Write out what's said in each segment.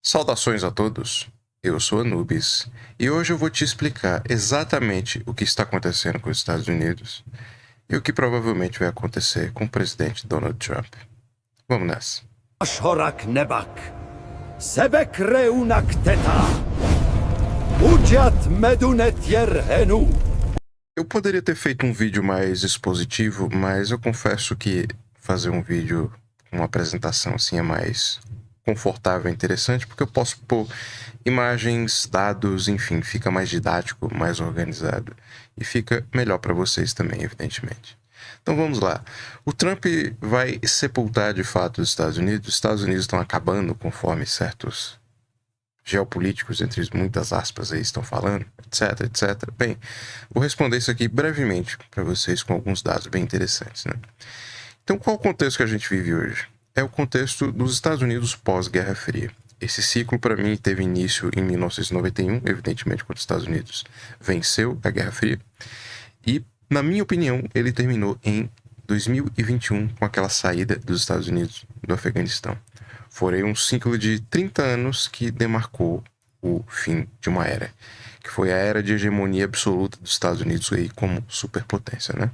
Saudações a todos, eu sou Anubis e hoje eu vou te explicar exatamente o que está acontecendo com os Estados Unidos e o que provavelmente vai acontecer com o presidente Donald Trump. Vamos nessa. Shorak Nebak, Sebek Reunak Teta, Ujiat Medunet Yerhenu. Eu poderia ter feito um vídeo mais expositivo, mas eu confesso que fazer um vídeo com uma apresentação assim é mais confortável e interessante, porque eu posso pôr imagens, dados, enfim, fica mais didático, mais organizado e fica melhor para vocês também, evidentemente. Então vamos lá. O Trump vai sepultar de fato os Estados Unidos. Os Estados Unidos estão acabando conforme certos geopolíticos, entre muitas aspas aí, estão falando, etc, etc. Bem, vou responder isso aqui brevemente para vocês com alguns dados bem interessantes, né? Então, qual o contexto que a gente vive hoje? É o contexto dos Estados Unidos pós-Guerra Fria. Esse ciclo, para mim, teve início em 1991, evidentemente, quando os Estados Unidos venceu a Guerra Fria. E, na minha opinião, ele terminou em 2021 com aquela saída dos Estados Unidos do Afeganistão. Foi um ciclo de 30 anos que demarcou o fim de uma era, que foi a era de hegemonia absoluta dos Estados Unidos aí como superpotência, né?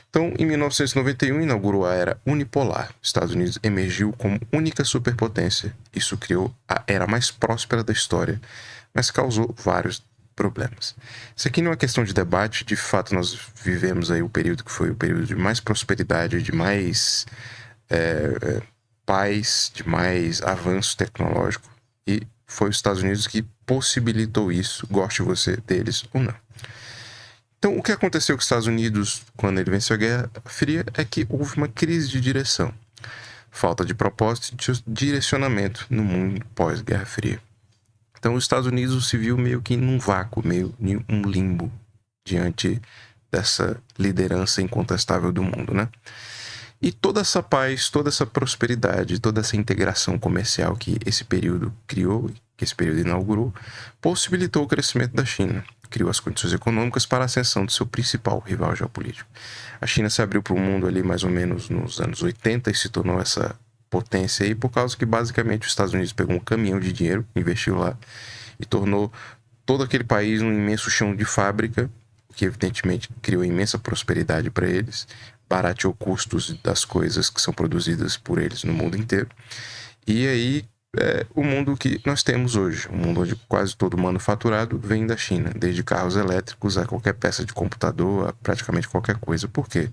Então, em 1991, inaugurou a era unipolar. Os Estados Unidos emergiu como única superpotência. Isso criou a era mais próspera da história, mas causou vários problemas. Isso aqui não é uma questão de debate. De fato, nós vivemos aí o período que foi o período de mais prosperidade, de mais paz, de mais avanço tecnológico. E foi os Estados Unidos que possibilitou isso, goste você deles ou não. Então, o que aconteceu com os Estados Unidos quando ele venceu a Guerra Fria é que houve uma crise de direção. Falta de propósito e de direcionamento no mundo pós-Guerra Fria. Então, os Estados Unidos se viu meio que num vácuo, meio em um limbo diante dessa liderança incontestável do mundo, né? E toda essa paz, toda essa prosperidade, toda essa integração comercial que esse período criou, que esse período inaugurou, possibilitou o crescimento da China. Criou as condições econômicas para a ascensão do seu principal rival geopolítico. A China se abriu para o mundo ali mais ou menos nos anos 80 e se tornou essa potência aí por causa que basicamente os Estados Unidos pegou um caminhão de dinheiro, investiu lá e tornou todo aquele país um imenso chão de fábrica, o que evidentemente criou imensa prosperidade para eles, barateou custos das coisas que são produzidas por eles no mundo inteiro. E aí o mundo que nós temos hoje, um mundo onde quase todo manufaturado vem da China, desde carros elétricos a qualquer peça de computador, a praticamente qualquer coisa. Por quê?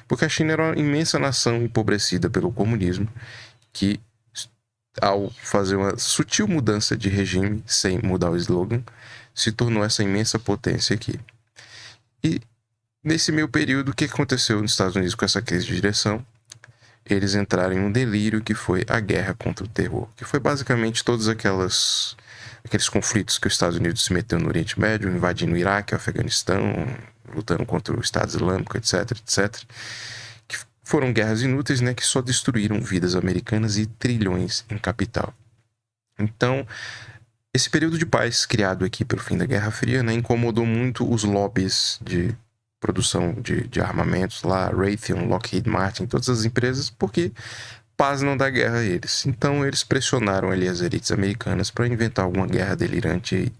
Porque a China era uma imensa nação empobrecida pelo comunismo que, ao fazer uma sutil mudança de regime, sem mudar o slogan, se tornou essa imensa potência aqui. E nesse meio período, o que aconteceu nos Estados Unidos com essa crise de direção? Eles entraram em um delírio que foi a guerra contra o terror, que foi basicamente todos aqueles conflitos que os Estados Unidos se meteu no Oriente Médio, invadindo o Iraque, o Afeganistão, lutando contra o Estado Islâmico, etc, etc, que foram guerras inúteis, né, que só destruíram vidas americanas e trilhões em capital. Então, esse período de paz criado aqui pelo fim da Guerra Fria, né, incomodou muito os lobbies de produção de armamentos lá, Raytheon, Lockheed Martin, todas as empresas, porque paz não dá guerra a eles. Então eles pressionaram ali as elites americanas para inventar alguma guerra delirante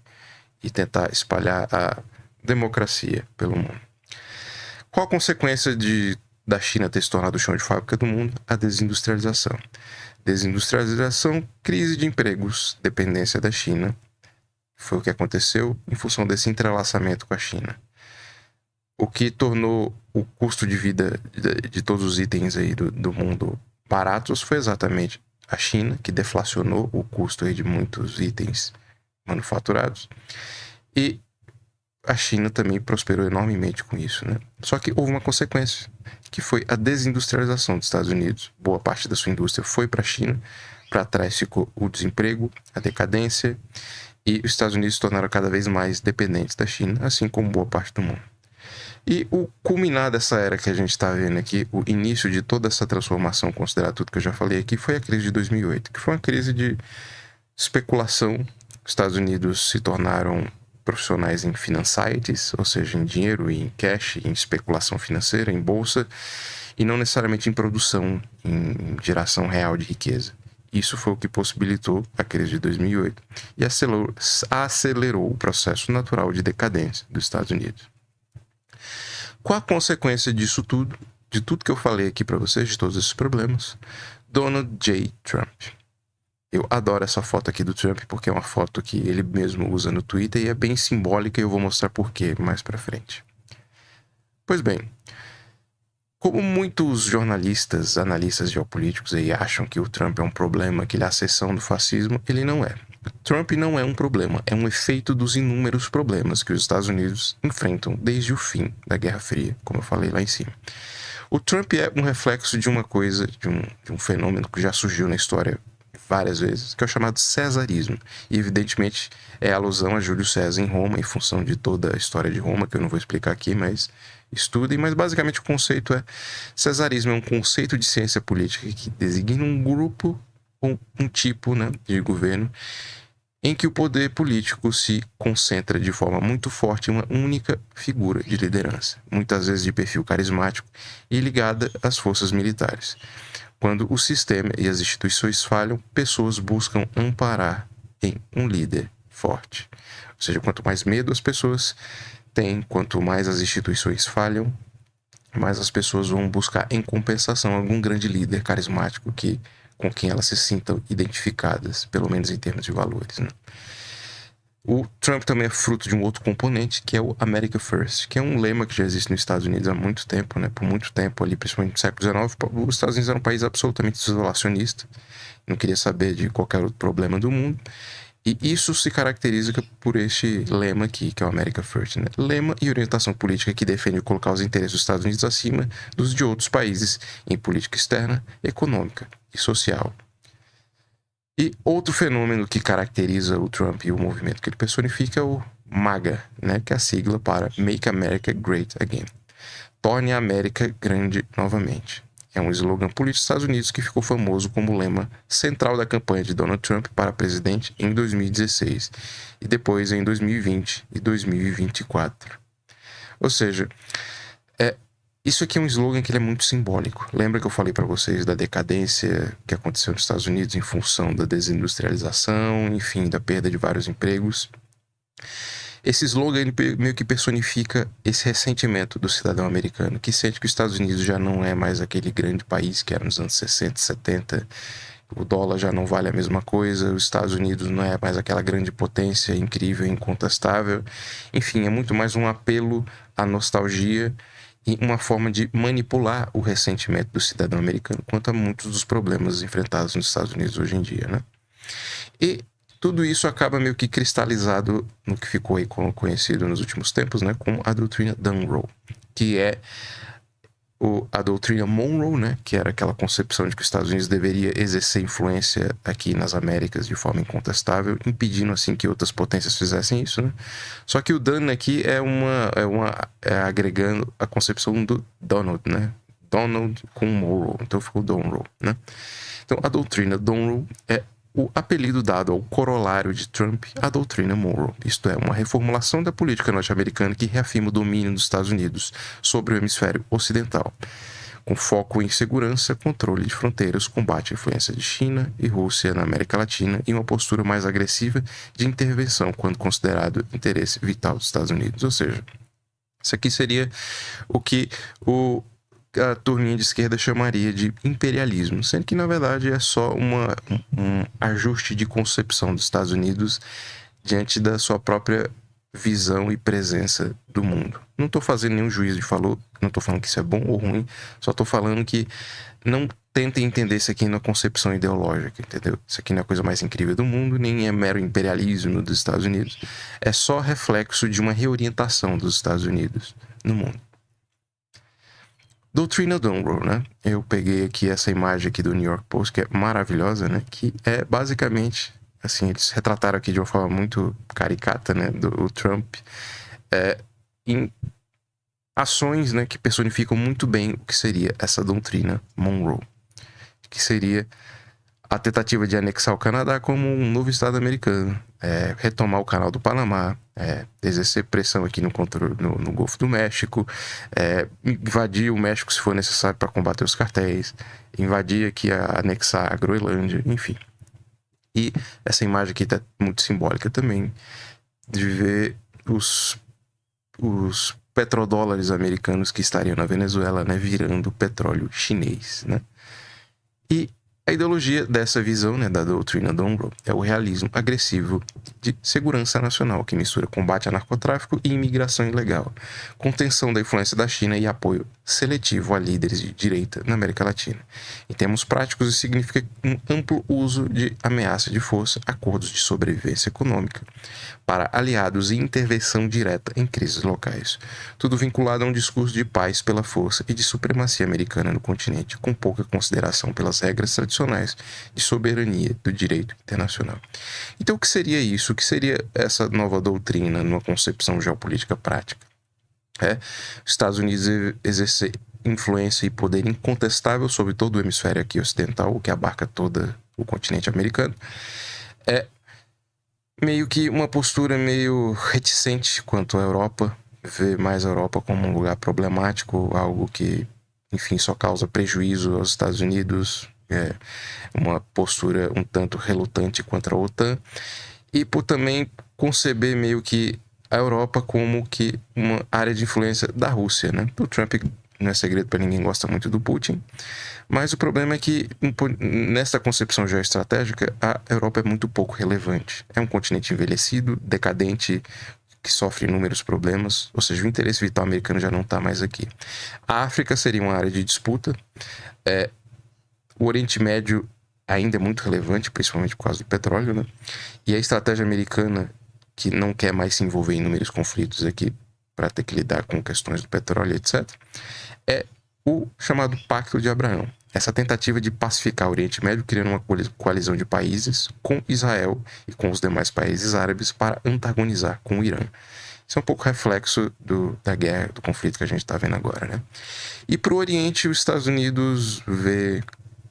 e tentar espalhar a democracia pelo mundo. Qual a consequência da China ter se tornado o chão de fábrica do mundo? A desindustrialização. Desindustrialização, crise de empregos, dependência da China. Foi o que aconteceu em função desse entrelaçamento com a China. O que tornou o custo de vida de todos os itens aí do mundo baratos foi exatamente a China, que deflacionou o custo aí de muitos itens manufaturados. E a China também prosperou enormemente com isso, né? Só que houve uma consequência, que foi a desindustrialização dos Estados Unidos. Boa parte da sua indústria foi para a China, para trás ficou o desemprego, a decadência, e os Estados Unidos se tornaram cada vez mais dependentes da China, assim como boa parte do mundo. E o culminar dessa era que a gente está vendo aqui, o início de toda essa transformação, considerar tudo que eu já falei aqui, foi a crise de 2008, que foi uma crise de especulação. Os Estados Unidos se tornaram profissionais em financiers, ou seja, em dinheiro, em cash, em especulação financeira, em bolsa, e não necessariamente em produção, em geração real de riqueza. Isso foi o que possibilitou a crise de 2008 e acelerou o processo natural de decadência dos Estados Unidos. Qual a consequência disso tudo, de tudo que eu falei aqui para vocês, de todos esses problemas? Donald J. Trump. Eu adoro essa foto aqui do Trump porque é uma foto que ele mesmo usa no Twitter e é bem simbólica e eu vou mostrar por quê mais para frente. Pois bem, como muitos jornalistas, analistas geopolíticos aí acham que o Trump é um problema, que ele é a seção do fascismo, ele não é. Trump não é um problema, é um efeito dos inúmeros problemas que os Estados Unidos enfrentam desde o fim da Guerra Fria, como eu falei lá em cima. O Trump é um reflexo de uma coisa, de um fenômeno que já surgiu na história várias vezes, que é o chamado cesarismo. E evidentemente é alusão a Júlio César em Roma, em função de toda a história de Roma, que eu não vou explicar aqui, mas estudem. Mas basicamente o conceito é: cesarismo é um conceito de ciência política que designa um grupo ou um tipo, né, de governo em que o poder político se concentra de forma muito forte em uma única figura de liderança, muitas vezes de perfil carismático e ligada às forças militares. Quando o sistema e as instituições falham, pessoas buscam amparar em um líder forte. Ou seja, quanto mais medo as pessoas têm, quanto mais as instituições falham, mais as pessoas vão buscar em compensação algum grande líder carismático com quem elas se sintam identificadas, pelo menos em termos de valores, né? O Trump também é fruto de um outro componente, que é o America First, que é um lema que já existe nos Estados Unidos há muito tempo, né? Por muito tempo ali, principalmente no século XIX, os Estados Unidos era um país absolutamente isolacionista, não queria saber de qualquer outro problema do mundo, e isso se caracteriza por este lema aqui, que é o America First, né? Lema e orientação política que defende colocar os interesses dos Estados Unidos acima dos de outros países em política externa, econômica e social. E outro fenômeno que caracteriza o Trump e o movimento que ele personifica é o MAGA, né, que é a sigla para Make America Great Again. Torne a América grande novamente. É um slogan político dos Estados Unidos que ficou famoso como lema central da campanha de Donald Trump para presidente em 2016 e depois em 2020 e 2024. Ou seja, isso aqui é um slogan que ele é muito simbólico. Lembra que eu falei para vocês da decadência que aconteceu nos Estados Unidos em função da desindustrialização, enfim, da perda de vários empregos? Esse slogan ele meio que personifica esse ressentimento do cidadão americano, que sente que os Estados Unidos já não é mais aquele grande país que era nos anos 60, 70. O dólar já não vale a mesma coisa, os Estados Unidos não é mais aquela grande potência incrível, incontestável. Enfim, é muito mais um apelo à nostalgia e uma forma de manipular o ressentimento do cidadão americano quanto a muitos dos problemas enfrentados nos Estados Unidos hoje em dia, né? E tudo isso acaba meio que cristalizado no que ficou aí conhecido nos últimos tempos, né, como a doutrina Monroe, que é a doutrina Monroe, né, que era aquela concepção de que os Estados Unidos deveria exercer influência aqui nas Américas de forma incontestável, impedindo assim que outras potências fizessem isso, né? Só que o Dan aqui é agregando a concepção do Donald, né? Donald com Monroe, então ficou Monroe, né? Então a doutrina Monroe é o apelido dado ao corolário de Trump, a doutrina Monroe. Isto é, uma reformulação da política norte-americana que reafirma o domínio dos Estados Unidos sobre o hemisfério ocidental, com foco em segurança, controle de fronteiras, combate à influência de China e Rússia na América Latina e uma postura mais agressiva de intervenção quando considerado interesse vital dos Estados Unidos. Ou seja, isso aqui seria o que a turminha de esquerda chamaria de imperialismo, sendo que na verdade é só um ajuste de concepção dos Estados Unidos diante da sua própria visão e presença do mundo. Não estou fazendo nenhum juízo de valor, não estou falando que isso é bom ou ruim, só estou falando que não tentem entender isso aqui na concepção ideológica, entendeu? Isso aqui não é a coisa mais incrível do mundo, nem é mero imperialismo dos Estados Unidos, é só reflexo de uma reorientação dos Estados Unidos no mundo. Doutrina Monroe, né? Eu peguei aqui essa imagem aqui do New York Post, que é maravilhosa, né? Que é basicamente, assim, eles retrataram aqui de uma forma muito caricata, né? Do Trump, em ações, né? Que personificam muito bem o que seria essa doutrina Monroe. Que seria a tentativa de anexar o Canadá como um novo estado americano, retomar o Canal do Panamá, exercer pressão aqui no controle no Golfo do México, invadir o México se for necessário para combater os cartéis, invadir aqui, anexar a Groenlândia, enfim. E essa imagem aqui está muito simbólica também, de ver os petrodólares americanos que estariam na Venezuela, né, virando petróleo chinês, né? E a ideologia dessa visão, né, da doutrina Monroe, é o realismo agressivo de segurança nacional, que mistura combate ao narcotráfico e imigração ilegal, contenção da influência da China e apoio seletivo a líderes de direita na América Latina. Em termos práticos, isso significa um amplo uso de ameaça de força, acordos de sobrevivência econômica para aliados e intervenção direta em crises locais. Tudo vinculado a um discurso de paz pela força e de supremacia americana no continente, com pouca consideração pelas regras tradicionais de soberania do direito internacional. Então, o que seria isso? O que seria essa nova doutrina numa concepção geopolítica prática? Os Estados Unidos exercer influência e poder incontestável sobre todo o hemisfério aqui ocidental, o que abarca todo o continente americano, meio que uma postura meio reticente quanto à Europa, vê mais a Europa como um lugar problemático, algo que, enfim, só causa prejuízo aos Estados Unidos, uma postura um tanto relutante contra a OTAN, e por também conceber meio que a Europa como que uma área de influência da Rússia, né? O Trump, não é segredo para ninguém, gosta muito do Putin, mas o problema é que nessa concepção geoestratégica a Europa é muito pouco relevante. É um continente envelhecido, decadente, que sofre inúmeros problemas, ou seja, o interesse vital americano já não está mais aqui. A África seria uma área de disputa, o Oriente Médio ainda é muito relevante, principalmente por causa do petróleo, né? E a estratégia americana, que não quer mais se envolver em inúmeros conflitos aqui para ter que lidar com questões do petróleo, etc., é o chamado Pacto de Abraão. Essa tentativa de pacificar o Oriente Médio, criando uma coalizão de países com Israel e com os demais países árabes para antagonizar com o Irã. Isso é um pouco reflexo da guerra, do conflito que a gente está vendo agora, né? E para o Oriente, os Estados Unidos vê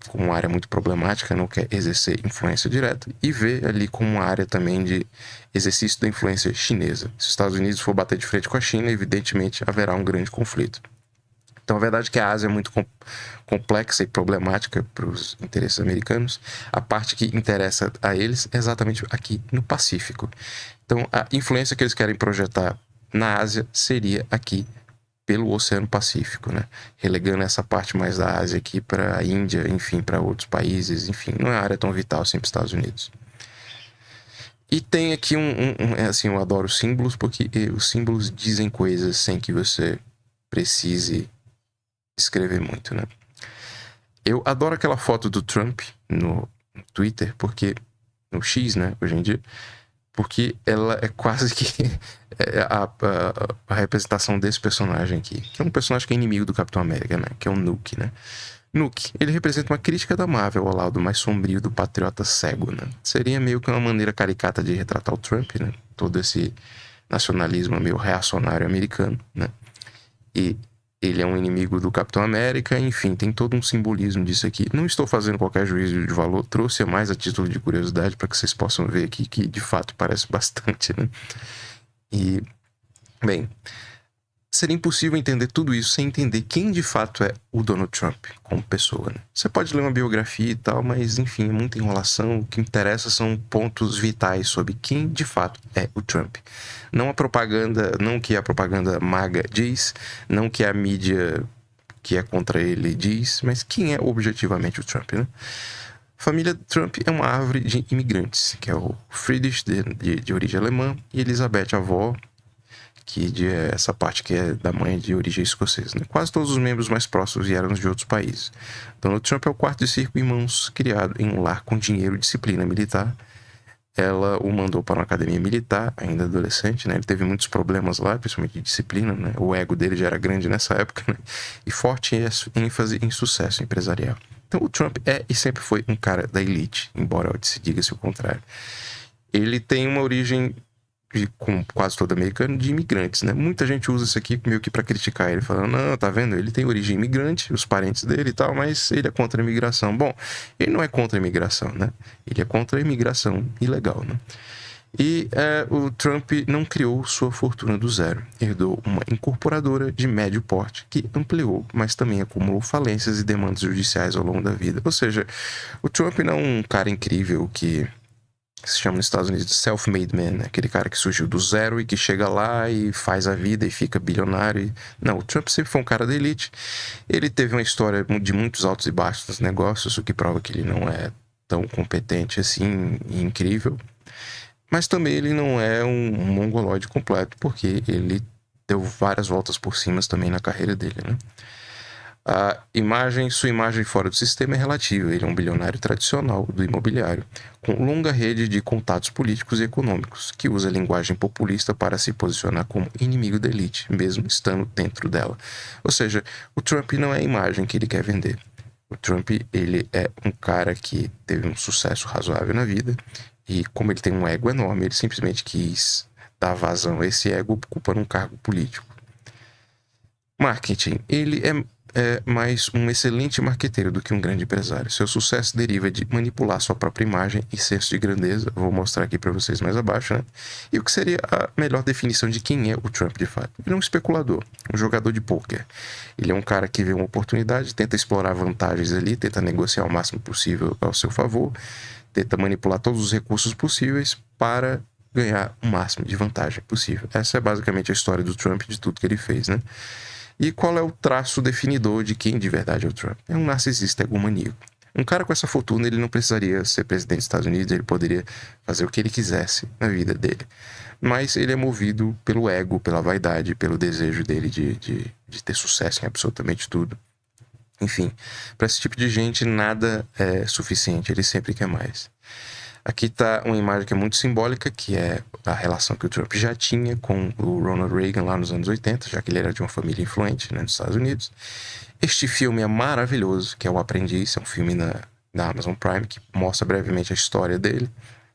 como uma área muito problemática, não quer exercer influência direta, e vê ali como uma área também de exercício da influência chinesa. Se os Estados Unidos for bater de frente com a China, evidentemente haverá um grande conflito. Então, a verdade é que a Ásia é muito complexa e problemática para os interesses americanos. A parte que interessa a eles é exatamente aqui no Pacífico. Então, a influência que eles querem projetar na Ásia seria aqui pelo Oceano Pacífico, né? Relegando essa parte mais da Ásia aqui para a Índia, enfim, para outros países, enfim, não é uma área tão vital assim para os Estados Unidos. E tem aqui assim, eu adoro símbolos, porque os símbolos dizem coisas sem que você precise escrever muito, né? Eu adoro aquela foto do Trump no Twitter, porque no X, né, hoje em dia, porque ela é quase que a representação desse personagem aqui, que é um personagem que é inimigo do Capitão América, né, que é o Nuke, né? Nuke, ele representa uma crítica da Marvel ao lado mais sombrio do patriota cego, né? Seria meio que uma maneira caricata de retratar o Trump, né? Todo esse nacionalismo meio reacionário americano, né? E ele é um inimigo do Capitão América, enfim, tem todo um simbolismo disso aqui. Não estou fazendo qualquer juízo de valor, trouxe mais a título de curiosidade para que vocês possam ver aqui que de fato parece bastante, né? E, bem, seria impossível entender tudo isso sem entender quem de fato é o Donald Trump como pessoa, né? Você pode ler uma biografia e tal, mas enfim, é muita enrolação. O que interessa são pontos vitais sobre quem de fato é o Trump. Não a propaganda, não que a propaganda MAGA diz, não que a mídia que é contra ele diz, mas quem é objetivamente o Trump, né? A família Trump é uma árvore de imigrantes, que é o Friedrich, de origem alemã, e Elizabeth, a avó, que essa parte que é da mãe de origem escocesa, né? Quase todos os membros mais próximos vieram de outros países. Donald Trump é o quarto de 5 irmãos, criado em um lar com dinheiro e disciplina militar. Ela o mandou para uma academia militar, ainda adolescente, né? Ele teve muitos problemas lá, principalmente de disciplina, né? O ego dele já era grande nessa época, né? E forte ênfase em sucesso empresarial. Então o Trump é e sempre foi um cara da elite, embora se diga-se o contrário. Ele tem uma origem com quase todo americano, de imigrantes, né? Muita gente usa isso aqui meio que pra criticar ele, falando, não, tá vendo? Ele tem origem imigrante, os parentes dele e tal, mas ele é contra a imigração. Bom, ele não é contra a imigração, né? Ele é contra a imigração ilegal, né? E o Trump não criou sua fortuna do zero. Herdou uma incorporadora de médio porte que ampliou, mas também acumulou falências e demandas judiciais ao longo da vida. Ou seja, o Trump não é um cara incrível que se chama nos Estados Unidos de self-made man, né? Aquele cara que surgiu do zero e que chega lá e faz a vida e fica bilionário. Não, o Trump sempre foi um cara da elite. Ele teve uma história de muitos altos e baixos nos negócios, o que prova que ele não é tão competente assim e incrível. Mas também ele não é um mongoloide completo, porque ele deu várias voltas por cima também na carreira dele, né? Sua imagem fora do sistema é relativa. Ele é um bilionário tradicional do imobiliário, com longa rede de contatos políticos e econômicos, que usa a linguagem populista para se posicionar como inimigo da elite, mesmo estando dentro dela. Ou seja, o Trump não é a imagem que ele quer vender. O Trump, ele é um cara que teve um sucesso razoável na vida, e como ele tem um ego enorme, ele simplesmente quis dar vazão a esse ego ocupando um cargo político. Marketing. Ele é mais um excelente marqueteiro do que um grande empresário. Seu sucesso deriva de manipular sua própria imagem e senso de grandeza. Vou mostrar aqui para vocês mais abaixo, né? E o que seria a melhor definição de quem é o Trump de fato? Ele é um especulador, um jogador de pôquer. Ele é um cara que vê uma oportunidade, tenta explorar vantagens ali, tenta negociar o máximo possível ao seu favor, tenta manipular todos os recursos possíveis para ganhar o máximo de vantagem possível. Essa é basicamente a história do Trump, de tudo que ele fez, né? E qual é o traço definidor de quem de verdade é o Trump? É um narcisista egomaníaco. Um cara com essa fortuna, ele não precisaria ser presidente dos Estados Unidos, ele poderia fazer o que ele quisesse na vida dele. Mas ele é movido pelo ego, pela vaidade, pelo desejo dele de ter sucesso em absolutamente tudo. Enfim, para esse tipo de gente, nada é suficiente, ele sempre quer mais. Aqui está uma imagem que é muito simbólica, que é a relação que o Trump já tinha com o Ronald Reagan lá nos anos 80, já que ele era de uma família influente, né, nos Estados Unidos. Este filme é maravilhoso, que é O Aprendiz, é um filme da Amazon Prime, que mostra brevemente a história dele,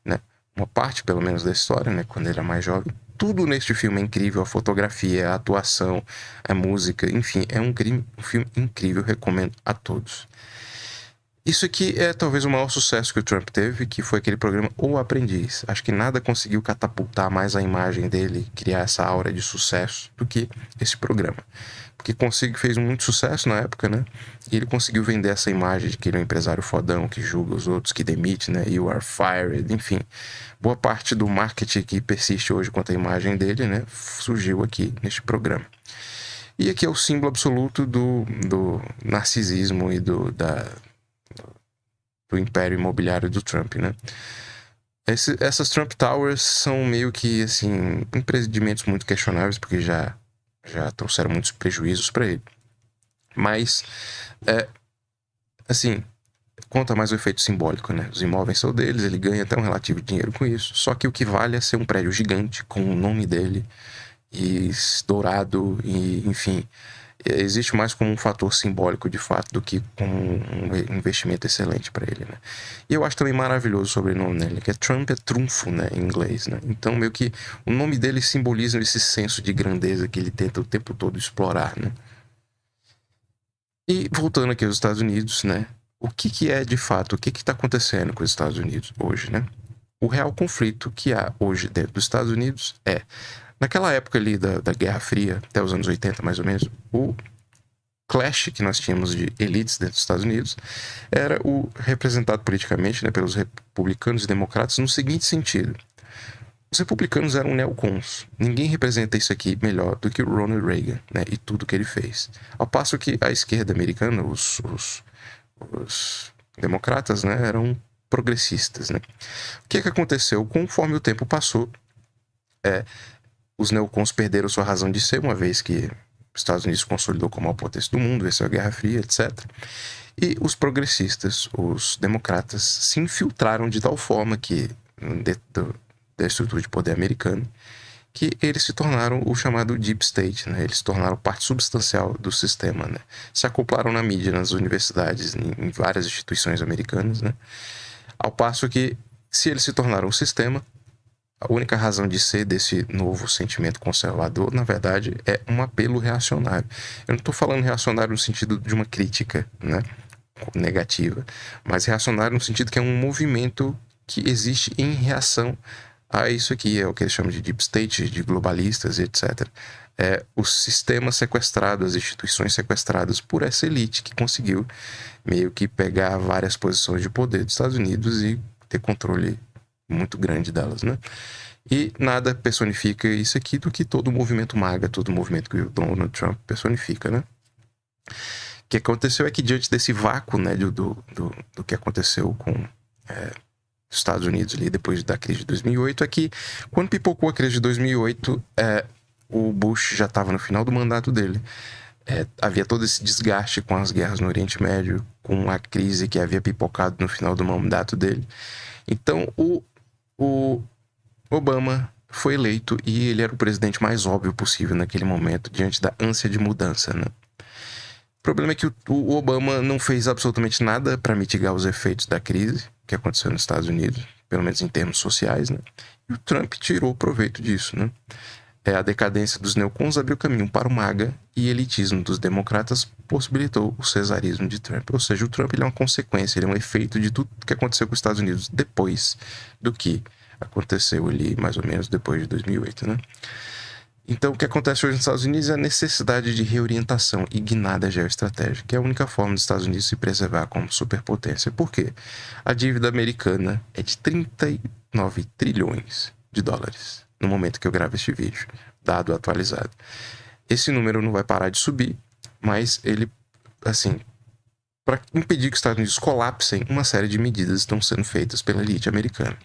né, uma parte pelo menos da história, né, quando ele era mais jovem. Tudo neste filme é incrível, a fotografia, a atuação, a música, enfim, é um filme incrível, recomendo a todos. Isso aqui é talvez o maior sucesso que o Trump teve, que foi aquele programa O Aprendiz. Acho que nada conseguiu catapultar mais a imagem dele, criar essa aura de sucesso, do que esse programa. Porque fez muito sucesso na época, né? E ele conseguiu vender essa imagem de que ele é um empresário fodão, que julga os outros, que demite, né? You are fired, enfim. Boa parte do marketing que persiste hoje quanto à imagem dele, né? Surgiu aqui neste programa. E aqui é o símbolo absoluto do narcisismo e do império imobiliário do Trump, né? Essas Trump Towers são meio que, assim, empreendimentos muito questionáveis, porque já trouxeram muitos prejuízos para ele. Mas, assim, conta mais o efeito simbólico, né? Os imóveis são deles, ele ganha até um relativo dinheiro com isso. Só que o que vale é ser um prédio gigante com o nome dele e dourado e, enfim, existe mais como um fator simbólico de fato do que como um investimento excelente para ele, né? E eu acho também maravilhoso o sobrenome dele, que é Trump, é trunfo, né, em inglês, né? Então meio que o nome dele simboliza esse senso de grandeza que ele tenta o tempo todo explorar, né? E voltando aqui aos Estados Unidos, né? O que é de fato, o que está acontecendo com os Estados Unidos hoje, né? O real conflito que há hoje dentro dos Estados Unidos é, naquela época ali da Guerra Fria, até os anos 80 mais ou menos, o clash que nós tínhamos de elites dentro dos Estados Unidos era representado politicamente, né, pelos republicanos e democratas no seguinte sentido. Os republicanos eram neocons. Ninguém representa isso aqui melhor do que o Ronald Reagan, né, e tudo que ele fez. Ao passo que a esquerda americana, os democratas, né, eram progressistas, né. O que aconteceu? Conforme o tempo passou, os neocons perderam sua razão de ser, uma vez que os Estados Unidos se consolidou como a potência do mundo, venceu a Guerra Fria, etc. E os progressistas, os democratas, se infiltraram de tal forma que, dentro da estrutura de poder americano, que eles se tornaram o chamado Deep State, né? Eles se tornaram parte substancial do sistema, né? Se acoplaram na mídia, nas universidades, em várias instituições americanas, né? Ao passo que, se eles se tornaram o sistema, A única razão de ser desse novo sentimento conservador, na verdade, é um apelo reacionário. Eu não estou falando reacionário no sentido de uma crítica, né, negativa, mas reacionário no sentido que é um movimento que existe em reação a isso aqui, é o que eles chamam de deep state, de globalistas, etc. É o sistema sequestrado, as instituições sequestradas por essa elite que conseguiu meio que pegar várias posições de poder dos Estados Unidos e ter controle muito grande delas, né? E nada personifica isso aqui do que todo o movimento MAGA, todo o movimento que o Donald Trump personifica, né? O que aconteceu é que diante desse vácuo, né, do que aconteceu com os Estados Unidos ali depois da crise de 2008, é que quando pipocou a crise de 2008, o Bush já estava no final do mandato dele. Havia todo esse desgaste com as guerras no Oriente Médio, com a crise que havia pipocado no final do mandato dele. Então, o Obama foi eleito e ele era o presidente mais óbvio possível naquele momento, diante da ânsia de mudança, né? O problema é que o Obama não fez absolutamente nada para mitigar os efeitos da crise que aconteceu nos Estados Unidos, pelo menos em termos sociais, né? E o Trump tirou proveito disso, né? A decadência dos neocons abriu caminho para o MAGA e o elitismo dos democratas possibilitou o cesarismo de Trump. Ou seja, o Trump ele é uma consequência, ele é um efeito de tudo que aconteceu com os Estados Unidos depois do que aconteceu ali, mais ou menos depois de 2008, né? Então, o que acontece hoje nos Estados Unidos é a necessidade de reorientação e guinada geoestratégica, que é a única forma dos Estados Unidos se preservar como superpotência. Por quê? A dívida americana é de 39 trilhões de dólares no momento que eu gravo este vídeo, dado atualizado. Esse número não vai parar de subir, mas ele, assim, para impedir que os Estados Unidos colapsem, uma série de medidas estão sendo feitas pela elite americana.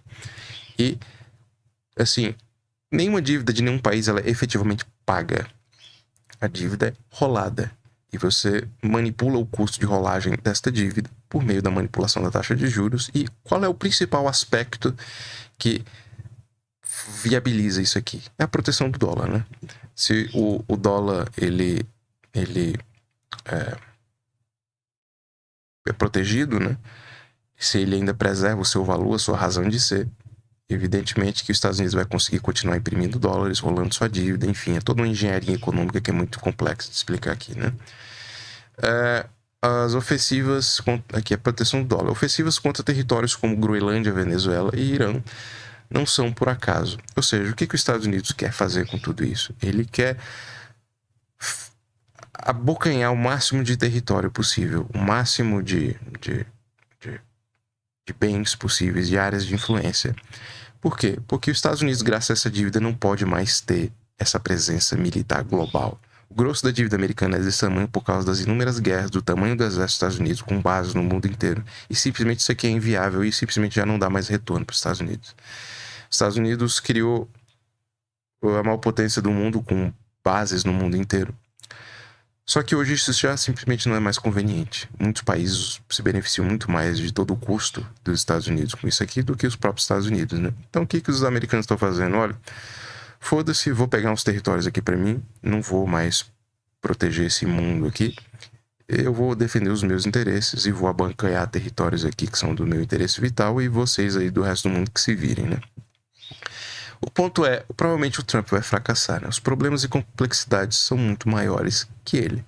E, assim, nenhuma dívida de nenhum país ela é efetivamente paga. A dívida é rolada. E você manipula o custo de rolagem desta dívida por meio da manipulação da taxa de juros. E qual é o principal aspecto que viabiliza isso aqui? É a proteção do dólar, né? Se o dólar ele é protegido, né? Se ele ainda preserva o seu valor, a sua razão de ser, evidentemente que os Estados Unidos vai conseguir continuar imprimindo dólares, rolando sua dívida, enfim, é toda uma engenharia econômica que é muito complexa de explicar aqui, né? As ofensivas, aqui é a proteção do dólar, ofensivas contra territórios como Groenlândia, Venezuela e Irã não são por acaso. Ou seja, o que os Estados Unidos quer fazer com tudo isso? Ele quer abocanhar o máximo de território possível, o máximo de bens possíveis, de áreas de influência. Por quê? Porque os Estados Unidos, graças a essa dívida, não pode mais ter essa presença militar global. O grosso da dívida americana é desse tamanho por causa das inúmeras guerras, do tamanho do exército dos Estados Unidos, com bases no mundo inteiro. E simplesmente isso aqui é inviável e simplesmente já não dá mais retorno para os Estados Unidos. Os Estados Unidos criou a maior potência do mundo com bases no mundo inteiro. Só que hoje isso já simplesmente não é mais conveniente. Muitos países se beneficiam muito mais de todo o custo dos Estados Unidos com isso aqui do que os próprios Estados Unidos, né? Então o que os americanos estão fazendo? Olha, foda-se, vou pegar uns territórios aqui para mim, não vou mais proteger esse mundo aqui. Eu vou defender os meus interesses e vou abancanhar territórios aqui que são do meu interesse vital e vocês aí do resto do mundo que se virem, né? O ponto é, provavelmente o Trump vai fracassar, né? Os problemas e complexidades são muito maiores que ele.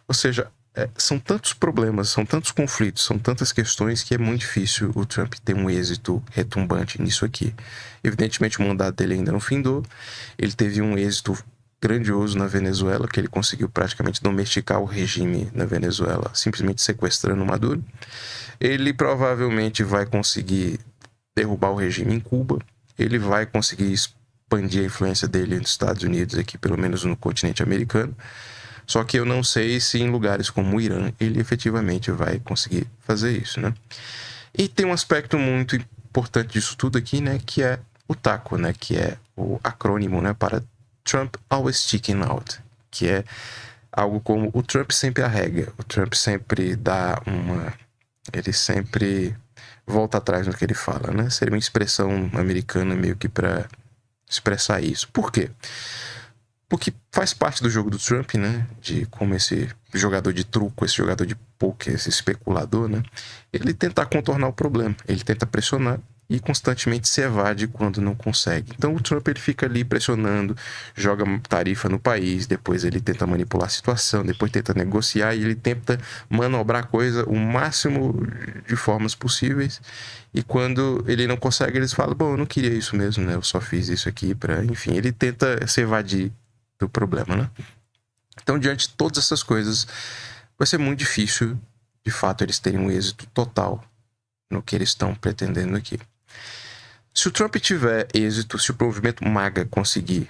Ou seja, são tantos problemas, são tantos conflitos, são tantas questões que é muito difícil o Trump ter um êxito retumbante nisso aqui. Evidentemente o mandato dele ainda não findou. Ele teve um êxito grandioso na Venezuela, que ele conseguiu praticamente domesticar o regime na Venezuela, simplesmente sequestrando o Maduro. Ele provavelmente vai conseguir derrubar o regime em Cuba. Ele vai conseguir expandir a influência dele nos Estados Unidos aqui, pelo menos no continente americano. Só que eu não sei se em lugares como o Irã ele efetivamente vai conseguir fazer isso, né? E tem um aspecto muito importante disso tudo aqui, né? Que é o TACO, né? Que é o acrônimo, né? Para Trump Always Sticking Out. Que é algo como o Trump sempre arrega. O Trump sempre dá uma... Ele sempre volta atrás no que ele fala, né? Seria uma expressão americana meio que para expressar isso. Por quê? Porque faz parte do jogo do Trump, né? De como esse jogador de truco, esse jogador de poker, esse especulador, né? Ele tenta contornar o problema. Ele tenta pressionar e constantemente se evade quando não consegue. Então o Trump ele fica ali pressionando, joga tarifa no país, depois ele tenta manipular a situação, depois tenta negociar e ele tenta manobrar a coisa o máximo de formas possíveis. E quando ele não consegue, eles falam, bom, eu não queria isso mesmo, né? Eu só fiz isso aqui para, enfim, ele tenta se evadir do problema, né? Então, diante de todas essas coisas, vai ser muito difícil, de fato, eles terem um êxito total no que eles estão pretendendo aqui. Se o Trump tiver êxito, se o movimento MAGA conseguir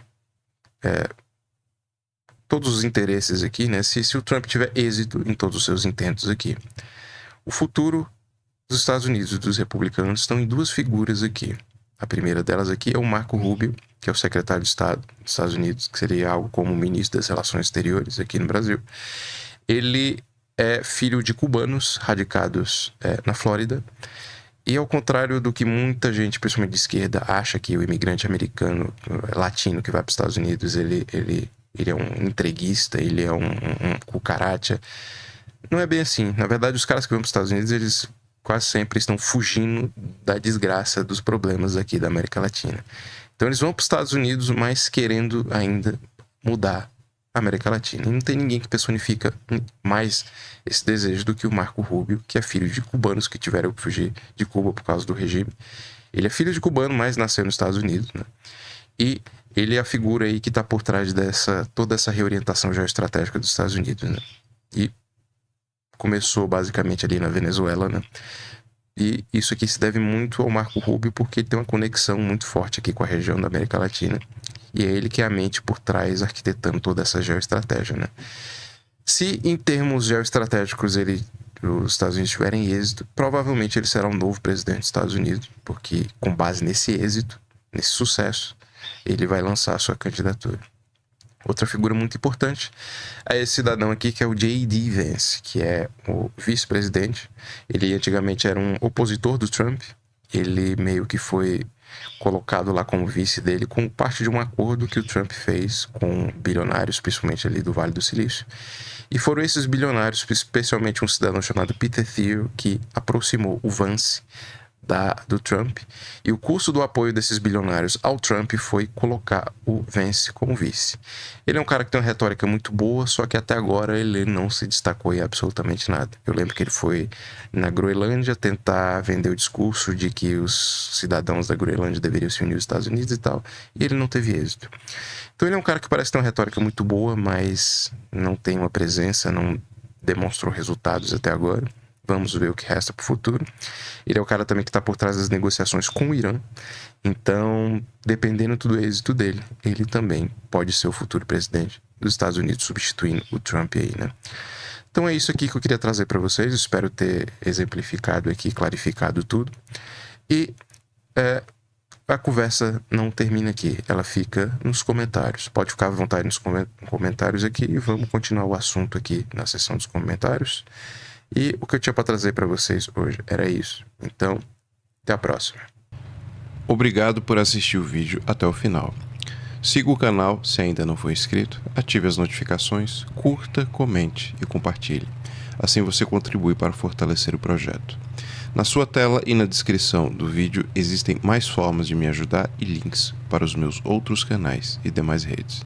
todos os interesses aqui, né? Se o Trump tiver êxito em todos os seus intentos aqui, o futuro dos Estados Unidos e dos republicanos estão em duas figuras aqui. A primeira delas aqui é o Marco Rubio, que é o secretário de Estado dos Estados Unidos, que seria algo como o ministro das Relações Exteriores aqui no Brasil. Ele é filho de cubanos radicados na Flórida. E ao contrário do que muita gente, principalmente de esquerda, acha que o imigrante americano, latino que vai para os Estados Unidos, ele é um entreguista, ele é um cucaracha. Não é bem assim. Na verdade, os caras que vão para os Estados Unidos, eles quase sempre estão fugindo da desgraça dos problemas aqui da América Latina. Então eles vão para os Estados Unidos, mas querendo ainda mudar a América Latina. E não tem ninguém que personifica mais esse desejo do que o Marco Rubio, que é filho de cubanos que tiveram que fugir de Cuba por causa do regime. Ele é filho de cubano, mas nasceu nos Estados Unidos, né? E ele é a figura aí que está por trás toda essa reorientação geoestratégica dos Estados Unidos, né? E começou basicamente ali na Venezuela, né? E isso aqui se deve muito ao Marco Rubio, porque ele tem uma conexão muito forte aqui com a região da América Latina. E é ele que é a mente por trás, arquitetando toda essa geoestratégia, né? Se em termos geoestratégicos os Estados Unidos tiverem êxito, provavelmente ele será um novo presidente dos Estados Unidos, porque com base nesse êxito, nesse sucesso, ele vai lançar a sua candidatura. Outra figura muito importante é esse cidadão aqui, que é o J.D. Vance, que é o vice-presidente. Ele antigamente era um opositor do Trump. Ele meio que foi colocado lá como vice dele, como parte de um acordo que o Trump fez com bilionários, principalmente ali do Vale do Silício. E foram esses bilionários, especialmente um cidadão chamado Peter Thiel, que aproximou o Vance do Trump, e o custo do apoio desses bilionários ao Trump foi colocar o Vance como vice. Ele é um cara que tem uma retórica muito boa, só que até agora ele não se destacou em absolutamente nada. Eu lembro que ele foi na Groenlândia tentar vender o discurso de que os cidadãos da Groenlândia deveriam se unir aos Estados Unidos e tal, e ele não teve êxito. Então ele é um cara que parece ter uma retórica muito boa, mas não tem uma presença, não demonstrou resultados até agora. Vamos ver o que resta para o futuro. Ele é o cara também que está por trás das negociações com o Irã. Então, dependendo do êxito dele, ele também pode ser o futuro presidente dos Estados Unidos, substituindo o Trump aí, né? Então é isso aqui que eu queria trazer para vocês. Espero ter exemplificado aqui, clarificado tudo. E a conversa não termina aqui. Ela fica nos comentários. Pode ficar à vontade nos comentários aqui e vamos continuar o assunto aqui na seção dos comentários. E o que eu tinha para trazer para vocês hoje era isso. Então, até a próxima. Obrigado por assistir o vídeo até o final. Siga o canal se ainda não for inscrito, ative as notificações, curta, comente e compartilhe. Assim você contribui para fortalecer o projeto. Na sua tela e na descrição do vídeo existem mais formas de me ajudar e links para os meus outros canais e demais redes.